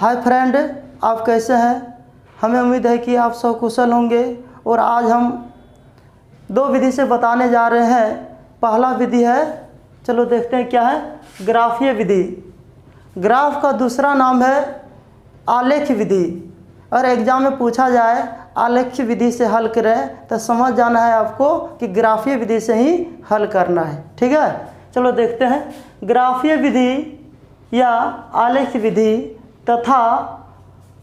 Hi friend, आप कैसे हैं? हमें उम्मीद है कि आप सब कुशल होंगे। और आज हम दो विधि से बताने जा रहे हैं। पहला विधि है, चलो देखते हैं क्या है, ग्राफीय विधि। ग्राफ का दूसरा नाम है आलेख विधि। और एग्जाम में पूछा जाए आलेख विधि से हल करें तो समझ जाना है आपको कि ग्राफीय विधि से ही हल करना है। ठीक है, चलो देखते हैं। ग्राफीय विधि या आलेख विधि तथा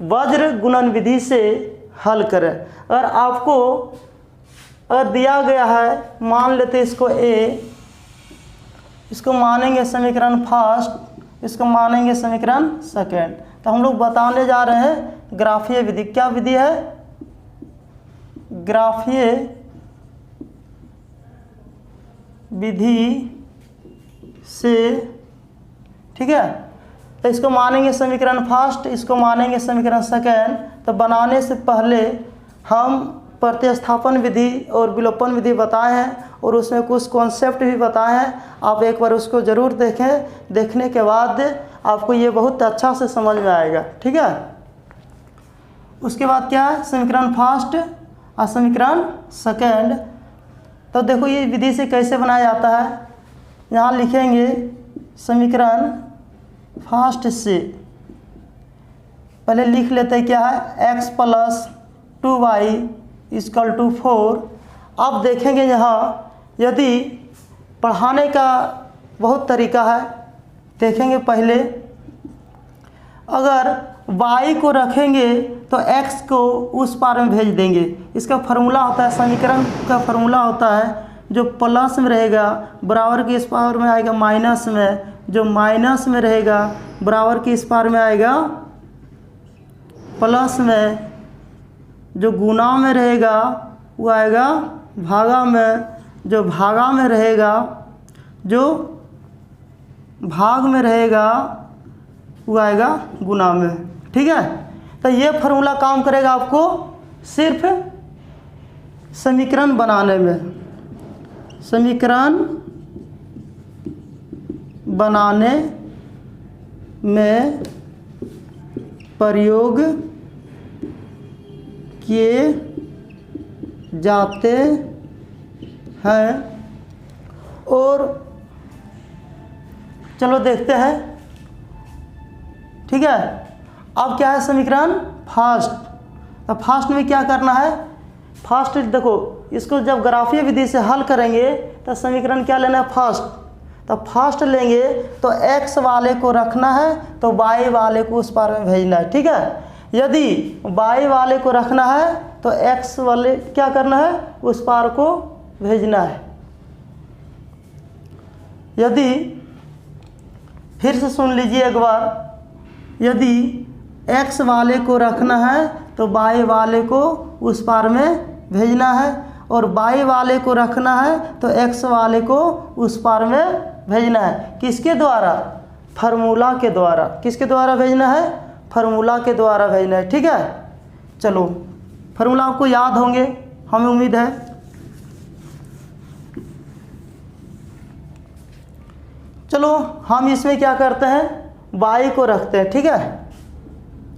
वज्र गुणन विधि से हल करें। अगर आपको दिया गया है, मान लेते इसको ए, इसको मानेंगे समीकरण फर्स्ट, इसको मानेंगे समीकरण सेकेंड। तो हम लोग बताने जा रहे हैं ग्राफीय विधि। क्या विधि है? ग्राफीय विधि से, ठीक है। तो इसको मानेंगे समीकरण फर्स्ट, इसको मानेंगे समीकरण सेकेंड। तो बनाने से पहले हम प्रतिस्थापन विधि और विलोपन विधि बताए हैं और उसमें कुछ कॉन्सेप्ट भी बताए हैं। आप एक बार उसको ज़रूर देखें, देखने के बाद आपको ये बहुत अच्छा से समझ में आएगा। ठीक है, उसके बाद क्या है, समीकरण फर्स्ट और समीकरण सेकेंड। तो देखो ये विधि से कैसे बनाया जाता है। यहाँ लिखेंगे समीकरण फर्स्ट से, पहले लिख लेते हैं क्या है, x + 2y = 4। अब देखेंगे यहाँ यदि पढ़ाने का बहुत तरीका है। देखेंगे पहले, अगर y को रखेंगे तो x को उस पार में भेज देंगे। इसका फार्मूला होता है, समीकरण का फार्मूला होता है, जो प्लस में रहेगा बराबर की इस पावर में आएगा माइनस में, जो माइनस में रहेगा बराबर की इस पार में आएगा प्लस में, जो गुणा में रहेगा वो आएगा भागा में, जो भागा में रहेगा, जो भाग में रहेगा वो आएगा गुणा में। ठीक है, तो ये फार्मूला काम करेगा आपको सिर्फ समीकरण बनाने में। समीकरण बनाने में प्रयोग किए जाते हैं। और चलो देखते हैं। ठीक है, अब क्या है, समीकरण फर्स्ट। तो फर्स्ट में क्या करना है, फर्स्ट देखो, इसको जब ग्राफीय विधि से हल करेंगे तो समीकरण क्या लेना है, फर्स्ट। तो फर्स्ट लेंगे तो x वाले को रखना है तो y वाले को उस पार में भेजना है। ठीक है, यदि y वाले को रखना है तो x वाले क्या करना है, उस पार को भेजना है। यदि, फिर से सुन लीजिए एक बार, यदि x वाले को रखना है तो y वाले को उस पार में भेजना है, और y वाले को रखना है तो x वाले को उस पार में भेजना है। किसके द्वारा? फार्मूला के द्वारा। किसके द्वारा भेजना है? फार्मूला के द्वारा भेजना है। ठीक है, चलो फार्मूला आपको याद होंगे, हमें उम्मीद है। चलो हम इसमें क्या करते हैं, y को रखते हैं। ठीक है,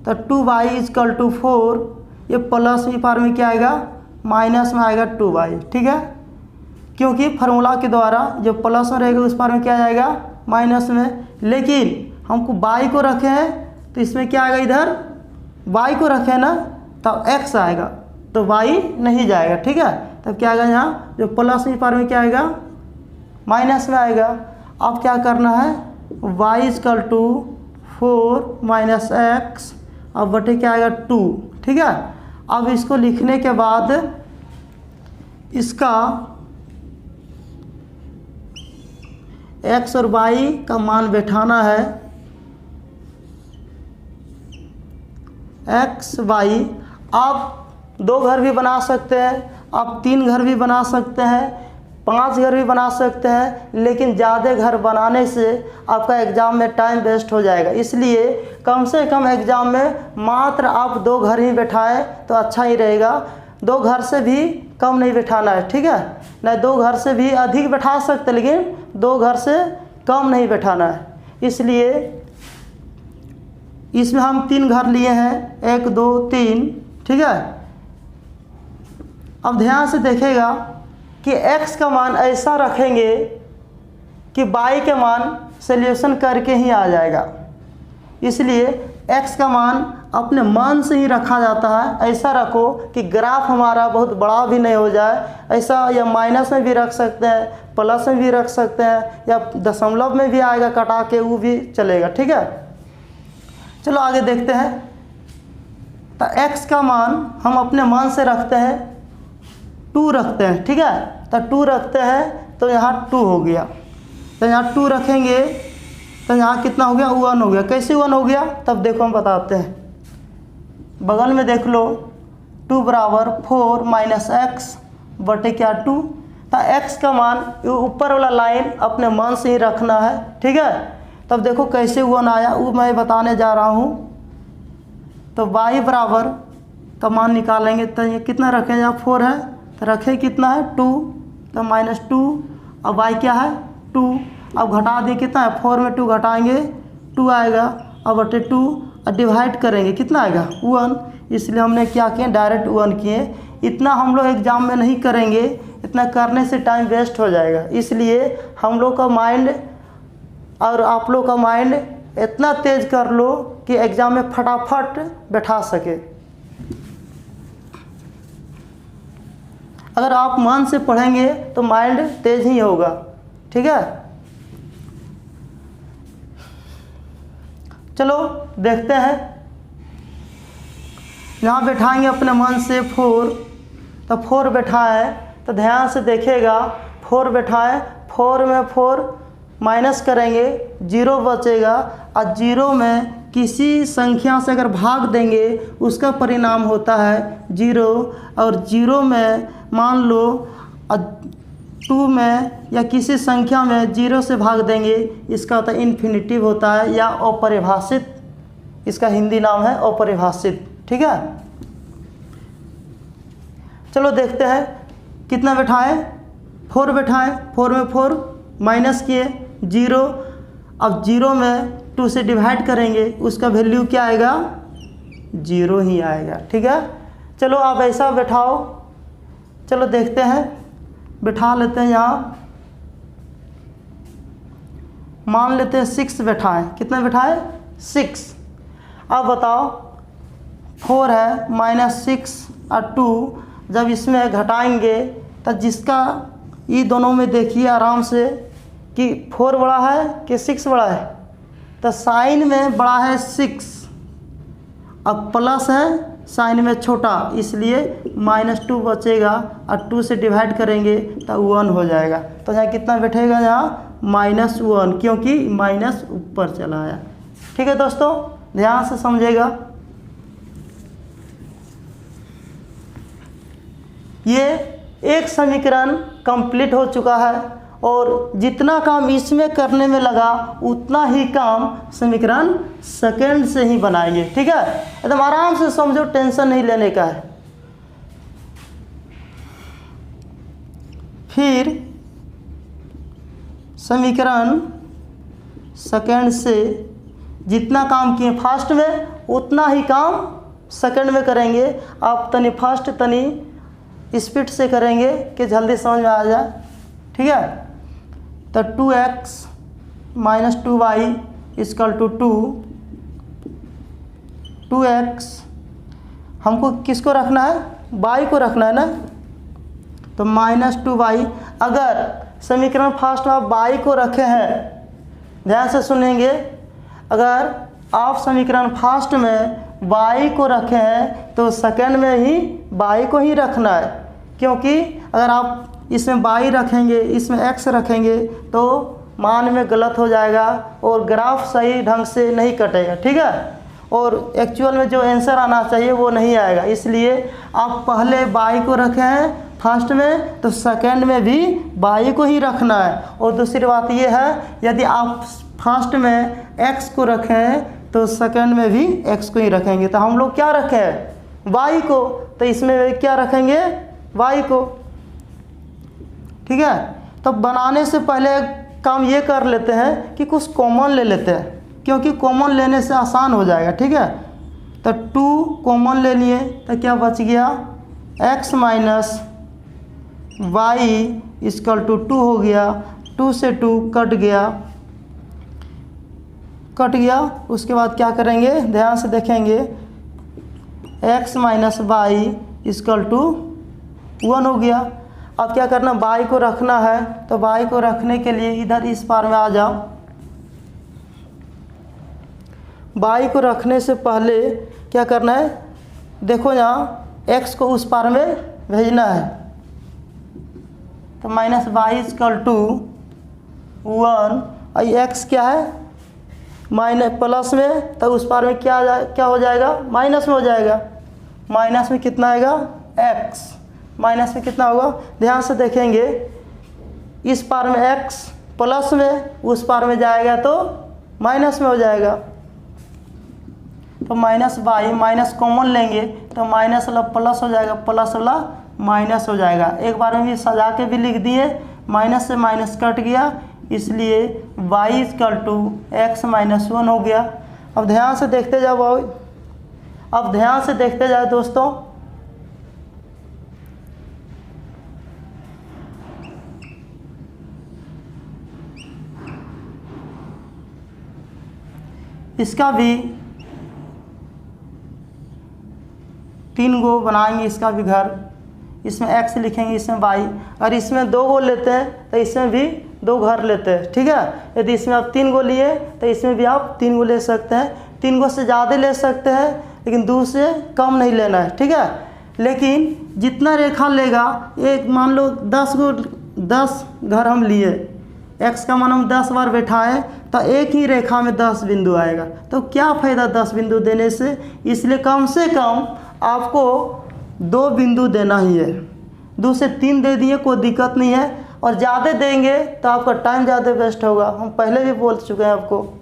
तो 2y = 4, ये प्लस में पार में क्या आएगा, माइनस में आएगा 2y। ठीक है, क्योंकि फार्मूला के द्वारा जो प्लस में रहेगा उस पार में क्या जाएगा, माइनस में। लेकिन हमको y को रखे हैं तो इसमें क्या आएगा, इधर y को रखे ना तब x आएगा, तो y नहीं जाएगा। ठीक है, तब क्या आएगा, यहाँ जो प्लस में पार में क्या आएगा, माइनस में आएगा। अब क्या करना है, y = 4 - x, अब बटे क्या आएगा 2। ठीक है, अब इसको लिखने के बाद इसका x और y का मान बैठाना है। x y, आप 2 घर भी बना सकते हैं, आप 3 घर भी बना सकते हैं, 5 घर भी बना सकते हैं, लेकिन ज़्यादा घर बनाने से आपका एग्ज़ाम में टाइम वेस्ट हो जाएगा। इसलिए कम से कम एग्ज़ाम में मात्र आप 2 घर ही बैठाएं तो अच्छा ही रहेगा। 2 घर से भी कम नहीं बैठाना है। ठीक है, नहीं 2 घर से भी अधिक बैठा सकते, लेकिन 2 घर से कम नहीं बैठाना है। इसलिए इसमें हम 3 घर लिए हैं, 1 2 3, ठीक है। अब ध्यान से देखेगा कि x का मान ऐसा रखेंगे कि y के मान सॉल्यूशन करके ही आ जाएगा, इसलिए x का मान अपने मान से ही रखा जाता है। ऐसा रखो कि ग्राफ हमारा बहुत बड़ा भी नहीं हो जाए, ऐसा या माइनस में भी रख सकते हैं, प्लस में भी रख सकते हैं, या दशमलव में भी आएगा कटा के, वो भी चलेगा, ठीक है। चलो आगे देखते हैं। तो x का मान हम अपने मान से रखते हैं, 2 रखते हैं, ठीक है। तो 2 रखते हैं तो यहाँ 2 हो गया, तो यहाँ 2 रखेंगे तो यहाँ कितना हो गया, 1 हो गया। कैसे 1 हो गया तब देखो हम बताते हैं। बगल में देख लो, 2 बराबर 4 माइनस एक्स बटे क्या 2। तो x का मान ऊपर वाला लाइन अपने मान से ही रखना है, ठीक है। तब देखो कैसे 1 आया, वो मैं बताने जा रहा हूँ। तो y बराबर का मान निकालेंगे तो ये कितना रखें, यहाँ 4 है तो रखें कितना है 2, तो -2। अब y क्या है 2, अब घटा दें कितना है, 4 में 2 घटाएंगे 2 आएगा, अब बटे 2 और डिवाइड करेंगे कितना आएगा 1। इसलिए हमने क्या किए, डायरेक्ट 1 किए। इतना हम लोग एग्ज़ाम में नहीं करेंगे, इतना करने से टाइम वेस्ट हो जाएगा। इसलिए हम लोग का माइंड और आप लोग का माइंड इतना तेज कर लो कि एग्ज़ाम में फटाफट बैठा सके। अगर आप मन से पढ़ेंगे तो माइंड तेज ही होगा, ठीक है। चलो देखते हैं, यहाँ बैठाएंगे अपने मन से 4, तो 4 बैठाएँ तो ध्यान से देखिएगा, 4 बैठाएँ, 4 में 4 माइनस करेंगे 0 बचेगा, और 0 में किसी संख्या से अगर भाग देंगे उसका परिणाम होता है 0, और 0 में मान लो 2 में या किसी संख्या में 0 से भाग देंगे, इसका होता है इन्फिनिटिव होता है या अपरिभाषित, इसका हिंदी नाम है अपरिभाषित, ठीक है। चलो देखते हैं कितना बैठाएं, 4 बैठाएं, 4 में 4 माइनस किए 0, अब 0 में 2 से डिवाइड करेंगे, उसका वैल्यू क्या आएगा 0 ही आएगा, ठीक है। चलो आप ऐसा बैठाओ, चलो देखते हैं, बैठा लेते हैं। यहाँ मान लेते हैं 6 बैठाएं, कितना बैठाएं 6। अब बताओ 4 है -6 और 2, जब इसमें घटाएंगे तो जिसका ये दोनों में देखिए आराम से कि 4 बड़ा है कि 6 बड़ा है, तो साइन में बड़ा है 6, अब प्लस है साइन में छोटा, इसलिए -2 बचेगा और 2 से डिवाइड करेंगे तो 1 हो जाएगा। तो यहाँ कितना बैठेगा, यहाँ -1, क्योंकि माइनस ऊपर चला आया, ठीक है दोस्तों, ध्यान से समझेगा। ये एक समीकरण कंप्लीट हो चुका है, और जितना काम इसमें करने में लगा उतना ही काम समीकरण सेकंड से ही बनाएंगे, ठीक है। एकदम आराम से समझो, टेंशन नहीं लेने का है। फिर समीकरण सेकंड से जितना काम किए फर्स्ट में, उतना ही काम सेकंड में करेंगे। आप तनी फास्ट तनी स्पीड से करेंगे कि जल्दी समझ में आ जाए, ठीक है। तो 2x - 2y = 2, 2x हमको किसको रखना है, y को रखना है ना, तो -2y। अगर समीकरण फर्स्ट में आप y को रखे हैं, ध्यान से सुनेंगे, अगर आप समीकरण फर्स्ट में y को रखे हैं तो सेकंड में ही y को ही रखना है, क्योंकि अगर आप इसमें y रखेंगे, इसमें x रखेंगे तो मान में गलत हो जाएगा और ग्राफ सही ढंग से नहीं कटेगा, ठीक है, और एक्चुअल में जो आंसर आना चाहिए वो नहीं आएगा। इसलिए आप पहले y को रखे हैं फर्स्ट में, तो सेकंड में भी y को ही रखना है। और दूसरी बात ये है, यदि आप फर्स्ट में x को रखें हैं तो सेकंड में भी x को ही रखेंगे। तो हम लोग क्या रखे हैं y को, तो इसमें क्या रखेंगे y को, ठीक है। तो बनाने से पहले काम ये कर लेते हैं कि कुछ कॉमन ले लेते हैं, क्योंकि कॉमन लेने से आसान हो जाएगा, ठीक है। तो 2 कॉमन ले लिए तो क्या बच गया, x minus y equal to 2 हो गया। 2 से 2 कट गया। उसके बाद क्या करेंगे, ध्यान से देखेंगे, x minus y equal to 1 हो गया। अब क्या करना, y को रखना है, तो y को रखने के लिए इधर इस पार में आ जाओ। y को रखने से पहले क्या करना है, देखो यहाँ x को उस पार में भेजना है, तो माइनस वाई इक्वल टू 1। और x क्या है, माइनस प्लस में, तो उस पार में क्या हो जाएगा, माइनस में हो जाएगा। माइनस में कितना आएगा, x, माइनस में कितना होगा, ध्यान से देखेंगे, इस पार में x प्लस में, उस पार में जाएगा तो माइनस में हो जाएगा। तो माइनस वाई, माइनस कॉमन लेंगे तो माइनस वाला प्लस हो जाएगा, प्लस वाला माइनस हो जाएगा। एक बार में भी सजा के भी लिख दिए, माइनस से माइनस कट गया, इसलिए y equal to x minus 1 हो गया। अब ध्यान से देखते जाओ, दोस्तों। इसका भी 3 गो बनाएंगे, इसका भी घर, इसमें x लिखेंगे, इसमें y, और इसमें 2 गो लेते हैं तो इसमें भी 2 घर लेते हैं, ठीक है। यदि इसमें आप 3 गो लिए तो इसमें भी आप 3 गो ले सकते हैं। 3 गो से ज़्यादा ले सकते हैं, लेकिन 2 से कम नहीं लेना है, ठीक है। लेकिन जितना रेखा लेगा, एक मान लो 10 घर हम लिए, x का मान हम 10 बार बैठाएं तो एक ही रेखा में 10 बिंदु आएगा, तो क्या फ़ायदा 10 बिंदु देने से। इसलिए कम से कम आपको 2 बिंदु देना ही है। 2 से 3 दे दिए कोई दिक्कत नहीं है, और ज़्यादा देंगे तो आपका टाइम ज़्यादा वेस्ट होगा, हम पहले भी बोल चुके हैं आपको।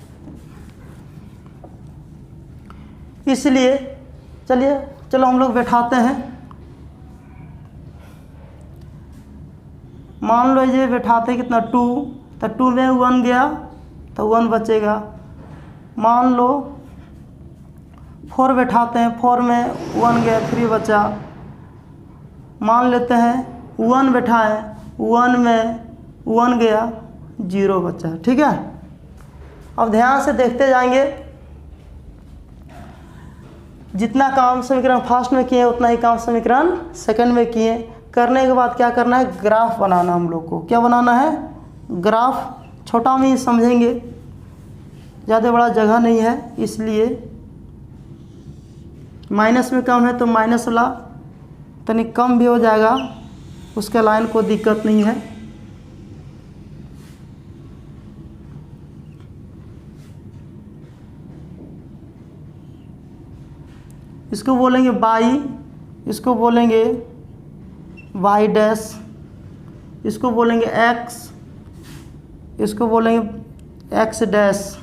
इसलिए चलो हम लोग बैठाते हैं। मान लो ये बैठाते कितना, 2, तो 2 में 1 गया तो 1 बचेगा। मान लो 4 बैठाते हैं, 4 में 1 गया, 3 बचा। मान लेते हैं 1 बैठाएं, 1 में 1 गया, 0 बचा, ठीक है। अब ध्यान से देखते जाएंगे, जितना काम समीकरण फर्स्ट में किए उतना ही काम समीकरण सेकंड में किए। करने के बाद क्या करना है, ग्राफ बनाना। हम लोग को क्या बनाना है, ग्राफ। छोटा में ही समझेंगे, ज़्यादा बड़ा जगह नहीं है, इसलिए माइनस में कम है तो माइनस वाला तनी कम भी हो जाएगा, उसके लाइन को दिक्कत नहीं है। इसको बोलेंगे वाई, इसको बोलेंगे वाई डैश, इसको बोलेंगे एक्स, इसको बोलेंगे एक्स डैश।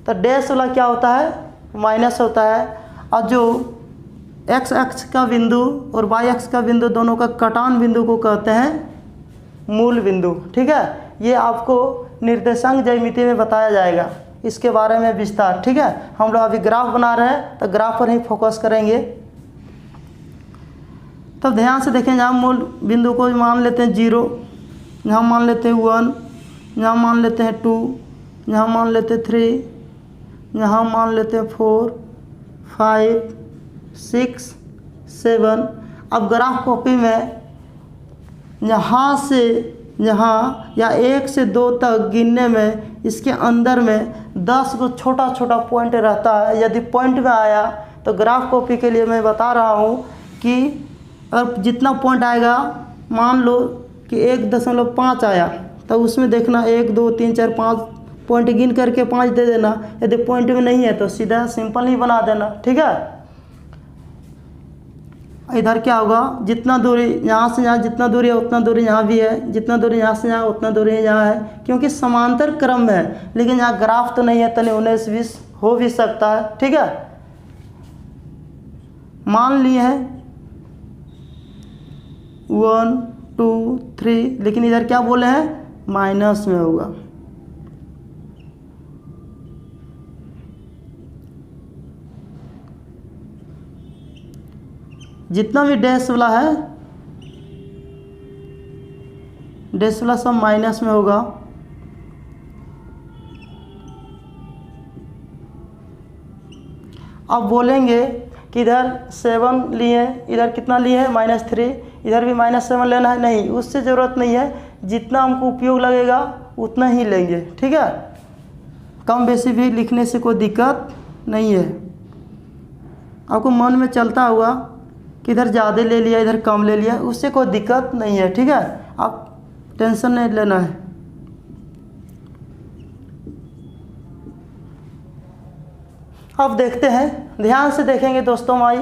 तो डैश वाला क्या होता है, माइनस होता है, और जो एक्स एक्स का बिंदु और वाई एक्स का बिंदु दोनों का कटान बिंदु को कहते हैं मूल बिंदु, ठीक है। ये आपको निर्देशांक ज्यामिति में बताया जाएगा, इसके बारे में विस्तार, ठीक है। हम लोग अभी ग्राफ बना रहे हैं तो ग्राफ पर ही फोकस करेंगे। तब ध्यान से देखें, जहाँ मूल बिंदु को मान लेते हैं 0, यहाँ मान लेते हैं 1, यहाँ मान लेते हैं 2, यहाँ मान लेते हैं 3, यहाँ मान लेते हैं 4, 5, 6, 7। अब ग्राफ कॉपी में यहाँ से यहाँ या 1 से 2 तक गिनने में इसके अंदर में 10 को छोटा छोटा पॉइंट रहता है। यदि पॉइंट में आया तो ग्राफ कॉपी के लिए मैं बता रहा हूँ कि अगर जितना पॉइंट आएगा, मान लो कि 1.5 आया, तो उसमें देखना 1 2 3 4 5 पॉइंट गिन करके 5 दे देना। यदि पॉइंट में नहीं है तो सीधा सिंपल ही बना देना, ठीक है। इधर क्या होगा, जितना दूरी यहाँ से यहाँ जितना दूरी है उतना दूरी यहाँ भी है, जितना दूरी यहाँ से यहाँ उतना दूरी यहाँ है, क्योंकि समांतर क्रम में है। लेकिन यहाँ ग्राफ तो नहीं है, तनी 19-20 हो भी सकता है, ठीक है। मान लिए हैं 1 2 3, लेकिन इधर क्या बोले हैं, माइनस में होगा। जितना भी डैश वाला है, डैश वाला सब माइनस में होगा। अब बोलेंगे कि इधर 7 लिए, इधर कितना लिए है -3, इधर भी -7 लेना है। नहीं, उससे ज़रूरत नहीं है, जितना हमको उपयोग लगेगा उतना ही लेंगे, ठीक है। कम बेसी भी लिखने से कोई दिक्कत नहीं है। आपको मन में चलता होगा कि इधर ज़्यादा ले लिया, इधर कम ले लिया, उससे कोई दिक्कत नहीं है, ठीक है। आप टेंशन नहीं लेना है। अब देखते हैं, ध्यान से देखेंगे दोस्तों माई,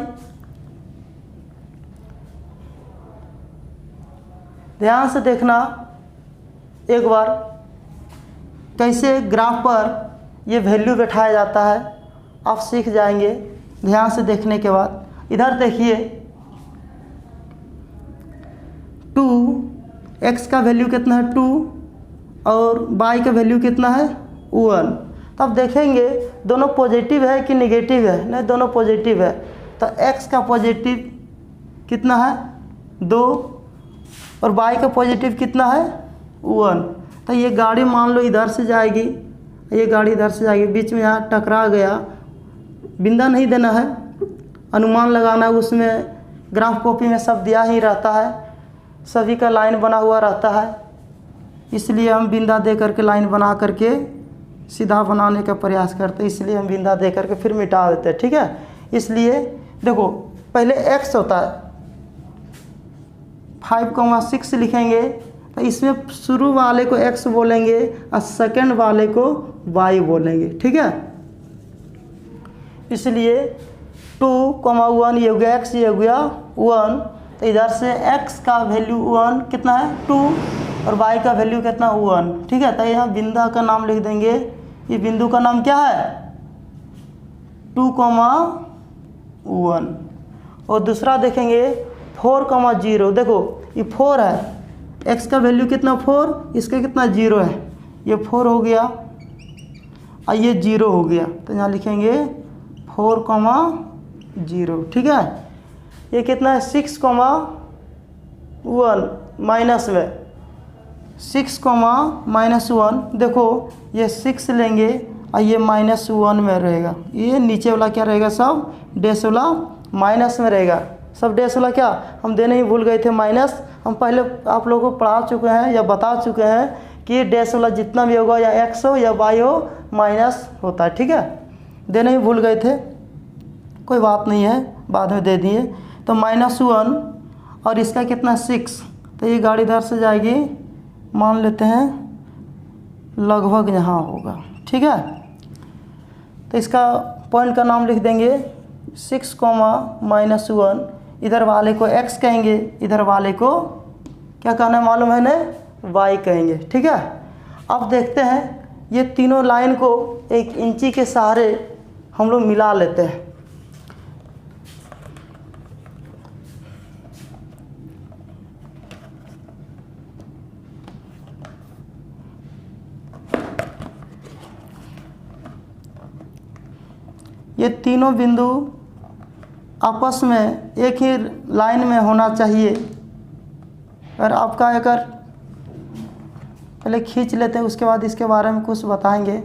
ध्यान से देखना एक बार कैसे ग्राफ पर ये वैल्यू बैठाया जाता है, आप सीख जाएंगे ध्यान से देखने के बाद। इधर देखिए 2x का वैल्यू कितना है 2 और y का वैल्यू कितना है 1। तब देखेंगे दोनों पॉजिटिव है कि नेगेटिव है। नहीं, दोनों पॉजिटिव है। तो x का पॉजिटिव कितना है 2 और y का पॉजिटिव कितना है 1। तो ये गाड़ी मान लो इधर से जाएगी, ये गाड़ी इधर से जाएगी, बीच में यहाँ टकरा गया, बिंदा नहीं देना है, अनुमान लगाना है। उसमें ग्राफ कॉपी में सब दिया ही रहता है, सभी का लाइन बना हुआ रहता है, इसलिए हम बिंदा दे करके लाइन बना करके सीधा बनाने का प्रयास करते हैं। इसलिए हम बिंदा दे करके फिर मिटा देते हैं, ठीक है। इसलिए देखो पहले x होता है 5,6 लिखेंगे, तो इसमें शुरू वाले को x बोलेंगे और सेकंड वाले को y बोलेंगे, ठीक है। इसलिए 2,1 ये हो गया x, ये हो गया 1। तो इधर से x का वैल्यू 1 कितना है 2 और y का वैल्यू कितना 1, ठीक है। तो यहाँ बिंदा का नाम लिख देंगे, ये बिंदु का नाम क्या है 2,1। और दूसरा देखेंगे 4,0, देखो ये 4 है, x का वैल्यू कितना 4, इसका कितना 0 है, ये 4 हो गया और ये 0 हो गया। तो यहाँ लिखेंगे 4,0, ठीक है। ये कितना है 6,1 माइनस में 6,-1। देखो ये 6 लेंगे और ये -1 में रहेगा, ये नीचे वाला क्या रहेगा सब डैश वाला माइनस में रहेगा। सब डैश वाला क्या हम देने ही भूल गए थे माइनस। हम पहले आप लोगों को पढ़ा चुके हैं या बता चुके हैं कि डैश वाला जितना भी होगा या x हो या y हो माइनस होता है, ठीक है। देने ही भूल गए थे, कोई बात नहीं है, बाद में दे दिए। तो -1 और इसका कितना 6, तो ये गाड़ी इधर से जाएगी, मान लेते हैं लगभग यहाँ होगा, ठीक है। तो इसका पॉइंट का नाम लिख देंगे 6,-1। इधर वाले को x कहेंगे, इधर वाले को क्या कहना है मालूम है ना y कहेंगे, ठीक है। अब देखते हैं ये तीनों लाइन को एक इंची के सहारे हम लोग मिला लेते हैं। ये तीनों बिंदु आपस में एक ही लाइन में होना चाहिए। और आपका अगर पहले खींच लेते हैं, उसके बाद इसके बारे में कुछ बताएंगे।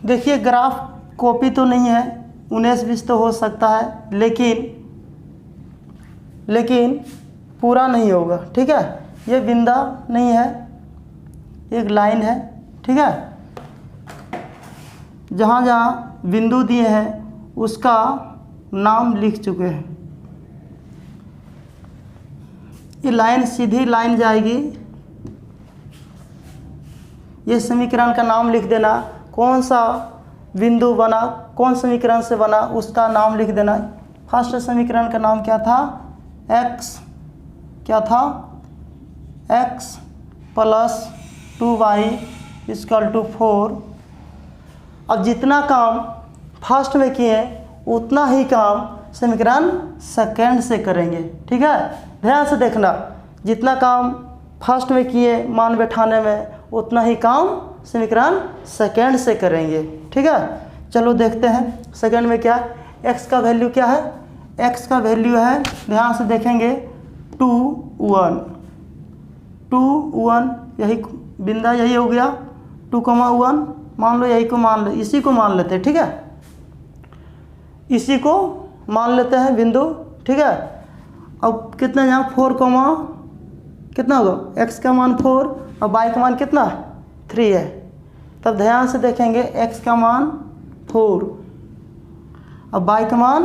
देखिए ग्राफ कॉपी तो नहीं है, 19-20 तो हो सकता है, लेकिन पूरा नहीं होगा, ठीक है। ये बिंदा नहीं है, एक लाइन है, ठीक है। जहाँ जहाँ बिंदु दिए हैं उसका नाम लिख चुके हैं। ये लाइन सीधी लाइन जाएगी, ये समीकरण का नाम लिख देना। कौन सा बिंदु बना, कौन समीकरण से बना उसका नाम लिख देना। फर्स्ट समीकरण का नाम क्या था, x, क्या था, x plus 2y equal to 4। अब जितना काम फर्स्ट में किए उतना ही काम समीकरण सेकंड से करेंगे, ठीक है। ध्यान से देखना, जितना काम फर्स्ट में किए मान बैठाने में उतना ही काम समीकरण सेकंड से करेंगे, ठीक है। चलो देखते हैं सेकंड में क्या है। x का वैल्यू क्या है, x का वैल्यू है, ध्यान से देखेंगे 2 1 2 1, यही बिंदा यही हो गया 2,1, मान लो यही को मान लो, इसी को मान लेते हैं, ठीक है, इसी को मान लेते हैं बिंदु, ठीक है। अब कितना यहाँ 4, कितना होगा, x का मान 4 और y का मान कितना 3 है। तब ध्यान से देखेंगे x का मान 4 और y का मान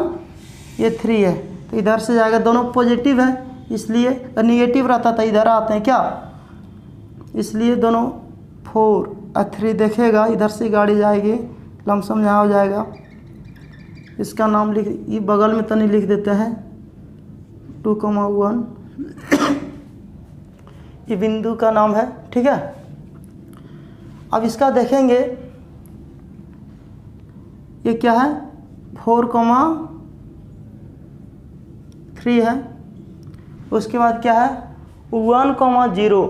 ये 3 है, तो इधर से जाएगा, दोनों पॉजिटिव है इसलिए, नेगेटिव रहता था इधर आते हैं क्या, इसलिए दोनों 4 और 3 देखेगा, इधर से गाड़ी जाएगी, लमसम यहाँ हो जाएगा। इसका नाम लिख, ये बगल में तनी लिख देते हैं 2,1 ये बिंदु का नाम है, ठीक है। अब इसका देखेंगे ये क्या है 4,3 है, उसके बाद क्या है 1,0,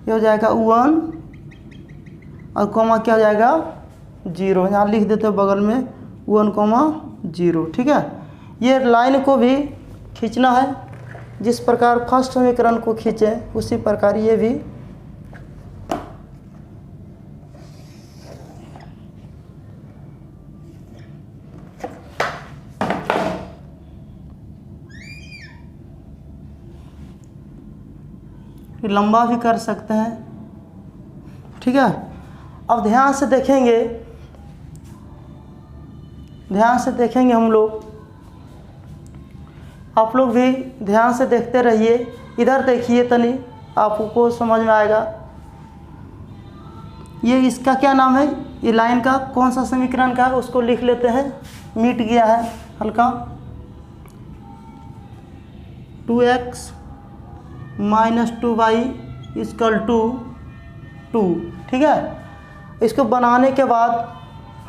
ये हो जाएगा 1 और कॉमा क्या हो जाएगा 0, यहाँ लिख देते हैं बगल में 1,0, ठीक है। ये लाइन को भी खींचना है, जिस प्रकार फर्स्ट समीकरण को खींचे उसी प्रकार ये भी लंबा भी कर सकते हैं, ठीक है। अब ध्यान से देखेंगे हम लोग, आप लोग भी ध्यान से देखते रहिए, इधर देखिए तनी आपको समझ में आएगा। ये इसका क्या नाम है, ये लाइन का कौन सा समीकरण का है उसको लिख लेते हैं, मिट गया है हल्का, 2x minus 2y equal to 2, ठीक है। इसको बनाने के बाद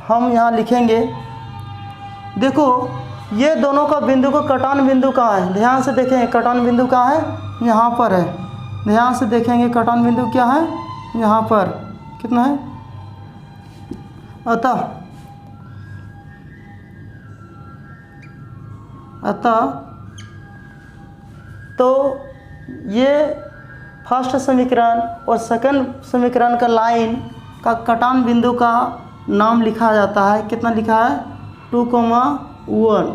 हम यहाँ लिखेंगे, देखो ये दोनों का बिंदु को कटान बिंदु कहाँ है, ध्यान से देखेंगे कटान बिंदु कहाँ है, यहाँ पर है। ध्यान से देखेंगे कटान बिंदु क्या है, यहाँ पर कितना है, अतः तो ये फर्स्ट समीकरण और सेकंड समीकरण का लाइन का कटान बिंदु का नाम लिखा जाता है, कितना लिखा है 2,1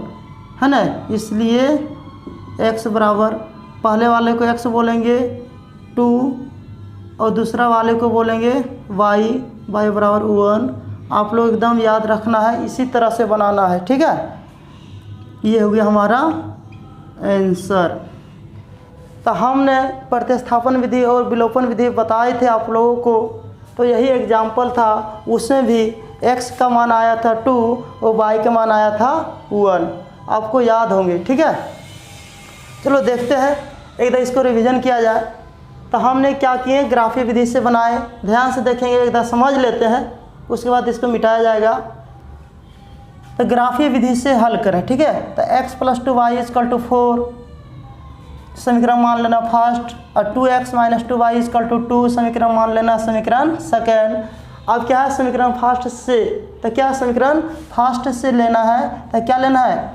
है ना, इसलिए x बराबर, पहले वाले को x बोलेंगे 2 और दूसरा वाले को बोलेंगे y बराबर 1। आप लोग एकदम याद रखना है, इसी तरह से बनाना है, ठीक है। ये हो गया हमारा आंसर। तो हमने प्रतिस्थापन विधि और विलोपन विधि बताए थे आप लोगों को, तो यही एग्जाम्पल था, उसमें भी x का मान आया था 2 और y का मान आया था 1, आपको याद होंगे, ठीक है। चलो देखते हैं, एक बार इसको रिवीजन किया जाए। तो हमने क्या किए, ग्राफीय विधि से बनाए, ध्यान से देखेंगे, एक बार समझ लेते हैं, उसके बाद इसको मिटाया जाएगा। तो ग्राफीय विधि से हल करें, ठीक है। तो x plus 2y equal to 4 समीकरण मान लेना फर्स्ट, और 2x minus 2y equal to 2 समीकरण मान लेना समीकरण सेकेंड। अब क्या है समीकरण फर्स्ट से, तो क्या समीकरण फर्स्ट से लेना है, तो क्या लेना है,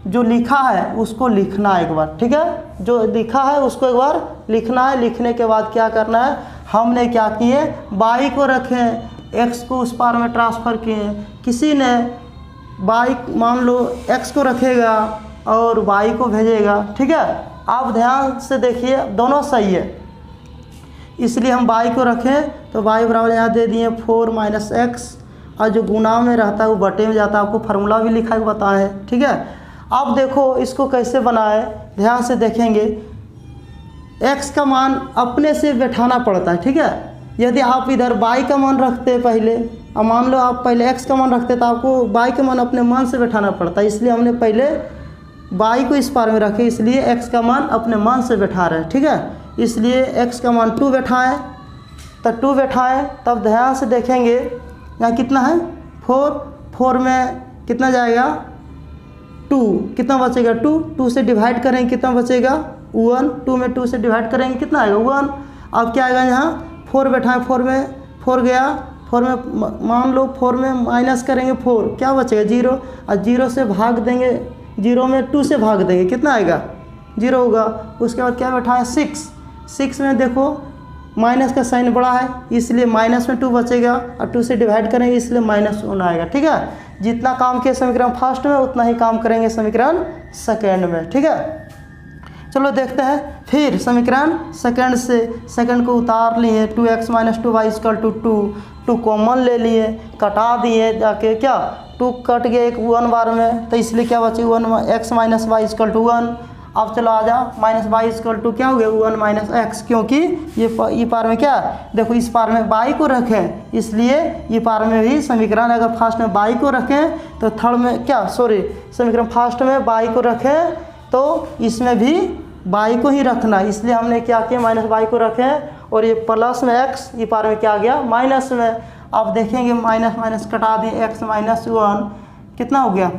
जो लिखा है उसको लिखना है एक बार, ठीक है। जो लिखा है उसको एक बार लिखना है, लिखने के बाद क्या करना है, हमने क्या किए, y को रखे, x को उस पार में ट्रांसफ़र किए, किसी ने y मान लो x को रखेगा और y को भेजेगा, ठीक है। आप ध्यान से देखिए, दोनों सही है, इसलिए हम y को रखें, तो y बराबर यहाँ दे दिए 4 माइनस एक्स, और जो गुना में रहता है वो बटे में जाता है, आपको फार्मूला भी लिखा के बताए हैं, ठीक है। अब देखो इसको कैसे बनाए, ध्यान से देखेंगे, x का मान अपने से बैठाना पड़ता है, ठीक है। यदि आप इधर y का मान रखते पहले, अब मान लो आप पहले x का मान रखते तो आपको y का मान अपने मान से बैठाना पड़ता है, इसलिए हमने पहले y को इस पार में रखे, इसलिए x का मान अपने मान से बैठा रहे। ठीक है, इसलिए x का मान 2 बैठाएँ, तब 2 बैठाएँ तब ध्यान से देखेंगे यहाँ कितना है 4 में कितना जाएगा 2, कितना बचेगा 2 से डिवाइड करेंगे कितना बचेगा 1, 2 में 2 से डिवाइड करेंगे कितना आएगा 1। अब क्या आएगा यहाँ 4 बैठाएँ, 4 में 4 गया, 4 में मान लो 4 में माइनस करेंगे 4, क्या बचेगा 0, और 0 से भाग देंगे, 0 में 2 से भाग देंगे कितना आएगा 0 होगा। उसके बाद क्या बैठाएँ 6 में देखो माइनस का साइन बड़ा है इसलिए माइनस में 2 बचेगा, और 2 से डिवाइड करेंगे इसलिए -1 आएगा। ठीक है, जितना काम किए समीकरण फर्स्ट में उतना ही काम करेंगे समीकरण सेकेंड में। ठीक है, चलो देखते हैं फिर समीकरण सेकेंड से सेकेंड को उतार लिए, 2x - 2y = 2 कॉमन ले लिए, कटा दिए जाके, क्या 2 कट गया एक 1 बार में, तो इसलिए क्या बचे 1x - y = 1। अब चलो आ जा -y = क्या हो गया 1 - x, क्योंकि ये पार में क्या देखो इस पार में y को रखें, इसलिए ये पार में भी समीकरण अगर फर्स्ट में y को रखें तो थर्ड में क्या समीकरण फर्स्ट में y को रखें तो इसमें भी y को ही रखना, इसलिए हमने क्या किया -y को रखें और ये प्लस में x, ये पार में क्या आ गया माइनस में। अब देखेंगे माइनस कटा दिए, x - 1 कितना हो गया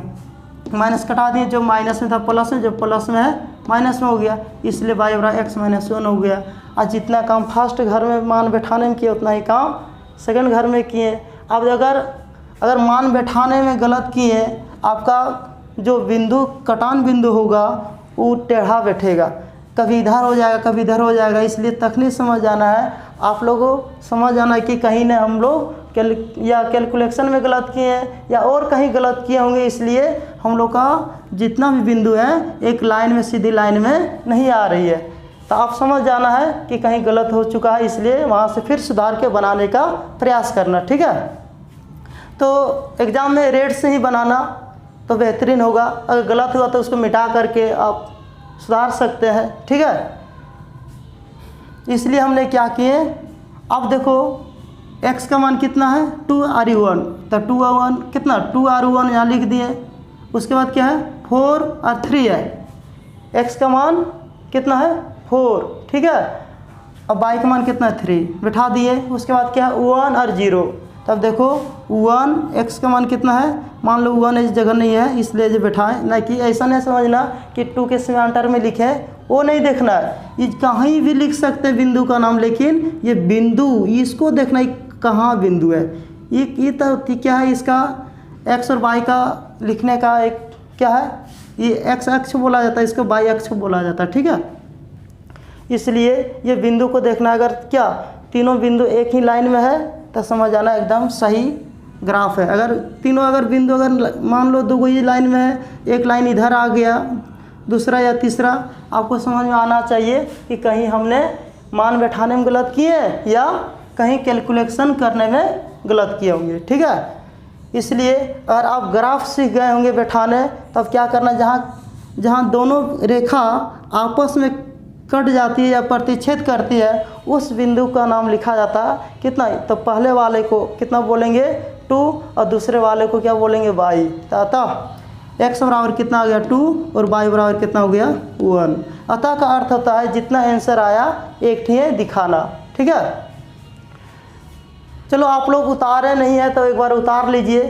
माइनस कटा दिए, जो माइनस में था प्लस में, जो प्लस में है माइनस में हो गया, इसलिए y = x - 1 हो गया। और जितना काम फर्स्ट घर में मान बैठाने में किए उतना ही काम सेकंड घर में किए। अब अगर मान बैठाने में गलत किए, आपका जो बिंदु कटान बिंदु होगा वो टेढ़ा बैठेगा, कभी इधर हो जाएगा कभी इधर हो जाएगा, इसलिए तकनीक समझ जाना है, आप लोगों को समझ जाना है कि कहीं ना हम लोग कैलकुलेशन में गलत किए हैं या और कहीं गलत किए होंगे, इसलिए हम लोग का जितना भी बिंदु है एक लाइन में सीधी लाइन में नहीं आ रही है, तो आप समझ जाना है कि कहीं गलत हो चुका है, इसलिए वहाँ से फिर सुधार के बनाने का प्रयास करना। ठीक है, तो एग्ज़ाम में रेड से ही बनाना तो बेहतरीन होगा, अगर गलत हुआ तो उसको मिटा करके आप सुधार सकते हैं। ठीक है, इसलिए हमने क्या किए, अब देखो x का मान कितना है 2r1, तो 2r1 कितना 2r1 यहाँ लिख दिए, उसके बाद क्या है 4 और 3 है, x का मान कितना है 4। ठीक है, अब y का मान कितना है 3 बैठा दिए, उसके बाद क्या है 1 और 0, तब देखो 1 x का मान कितना है, मान लो 1 इस जगह नहीं है इसलिए जो बैठाएं, ना कि ऐसा नहीं समझना कि 2 के सेंटर में लिखे, वो नहीं देखना है, ये कहीं भी लिख सकते हैं बिंदु का नाम, लेकिन ये बिंदु इसको देखना है कहाँ बिंदु है, ये तो क्या है इसका x और y का लिखने का एक क्या है, ये x अक्ष बोला जाता है, इसको y अक्ष बोला जाता है। ठीक है, इसलिए ये बिंदु को देखना, अगर क्या तीनों बिंदु एक ही लाइन में है तो समझ आना एकदम सही ग्राफ है। अगर बिंदु अगर मान लो 2 ही लाइन में है, एक लाइन इधर आ गया दूसरा या तीसरा, आपको समझ में आना चाहिए कि कहीं हमने मान बैठाने में गलत किए या कहीं कैलकुलेशन करने में गलत किए होंगे। ठीक है, इसलिए अगर आप ग्राफ सीख गए होंगे बैठाने, तब क्या करना, जहाँ दोनों रेखा आपस में कट जाती है या प्रतिच्छेद करती है उस बिंदु का नाम लिखा जाता है कितना, तो पहले वाले को कितना बोलेंगे 2 और दूसरे वाले को क्या बोलेंगे y, अतः x बराबर कितना आ गया 2 और y बराबर कितना हो गया 1। अतः का अर्थ होता है जितना आंसर आया एक ठीक दिखाना। ठीक है, चलो आप लोग उतारे नहीं है तो एक बार उतार लीजिए।